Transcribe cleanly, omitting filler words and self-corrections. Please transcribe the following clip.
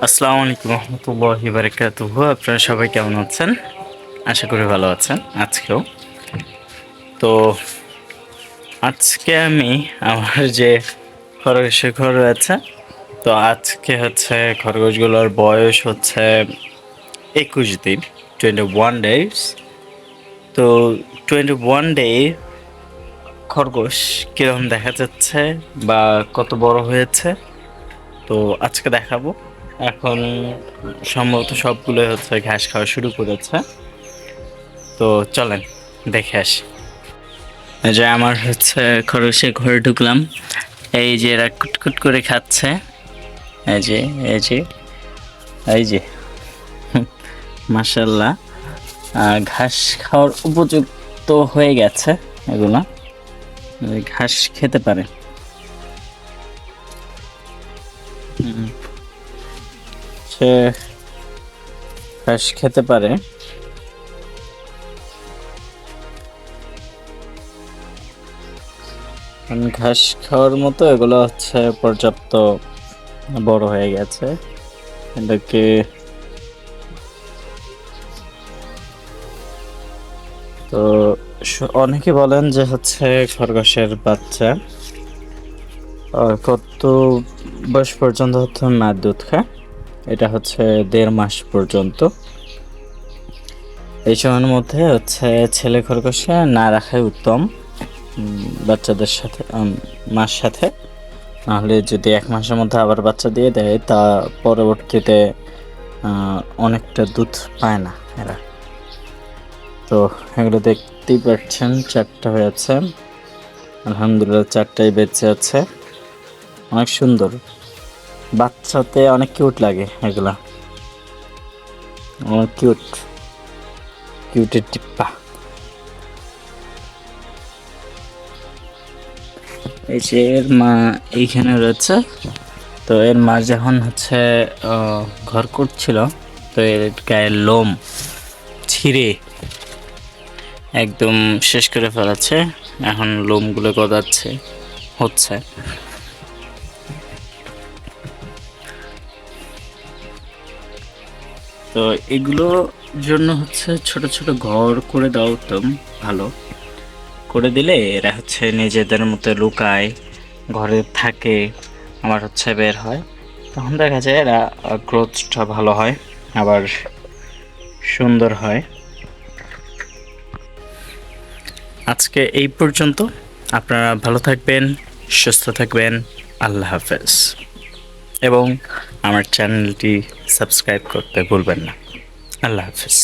আসসালামু আলাইকুম রহমতুল্লাহি বারাকাতুহু। আপনারা সবাই কেমন আছেন? আশা করি ভালো আছেন আজকেও। তো আজকে আমি আমার যে খরগোশের ঘর রয়েছে, তো আজকে হচ্ছে খরগোশগুলোর বয়স হচ্ছে 21 দিন, 21 ডেজ। তো 21 ডে খরগোশ কীরকম দেখা যাচ্ছে বা কত বড় হয়েছে, তো আজকে দেখাবো। এখন সম্ভবত সবগুলো হচ্ছে ঘাস খাওয়া শুরু করেছে। তো চলেন দেখে আসি। এই যে আমার হচ্ছে খরগোশের ঘরে ঢুকলাম। এই যে এরা কুটকুট করে খাচ্ছে। এই যে এই যে এই যে মাশাল্লাহ, ঘাস খাওয়ার উপযুক্ত হয়ে গেছে। এগুলা ঘাস খেতে পারে। সে ঘাস খেতে পারে। ঘাস খাওয়ার মতো এগুলো হচ্ছে পর্যাপ্ত বড় হয়ে গেছে। এটাকে তো অনেকে বলেন যে হচ্ছে খরগোশের বাচ্চা কত বয়স পর্যন্ত হচ্ছে মায়ের দুধ খায়। এটা হচ্ছে 1.5 মাস পর্যন্ত। এই সময়ের মধ্যে হচ্ছে ছেলে খরগোশে না রাখাই উত্তম বাচ্চাদের সাথে, মার সাথে। নাহলে যদি 1 মাসের মধ্যে আবার বাচ্চা দিয়ে দেয়, তা পরবর্তীতে অনেকটা দুধ পায় না এরা। তো এগুলো দেখতেই পাচ্ছেন, 4টা হয়েছে। আলহামদুলিল্লাহ 4টাই বেঁচে আছে। অনেক সুন্দর, বাচ্চাতে অনেক কিউট লাগে এগুলা, অনেক কিউট, কিউটের টিপ্পা। এই যে এর মা এইখানে রয়েছে। তো এর মা যখন হচ্ছে ঘর করছিল, তো এর গায়ের লোম ছিঁড়ে একদম শেষ করে ফেলাচ্ছে। এখন লোমগুলো গজাচ্ছে হচ্ছে। তো এগুলোর জন্য হচ্ছে ছোট ছোট ঘর করে দেওয়া উত্তম, ভালো করে দিলে এরা হচ্ছে নিজেদের মতো লুকায়, ঘরে থাকে, আবার হচ্ছে বের হয়। তখন দেখা যায় এরা গ্রোথটা ভালো হয়, আবার সুন্দর হয়। আজকে এই পর্যন্ত। আপনারা ভালো থাকবেন, সুস্থ থাকবেন। আল্লাহ হাফেজ। এবং আমার চ্যানেলটি সাবস্ক্রাইব করতে ভুলবেন না। আল্লাহ হাফেজ।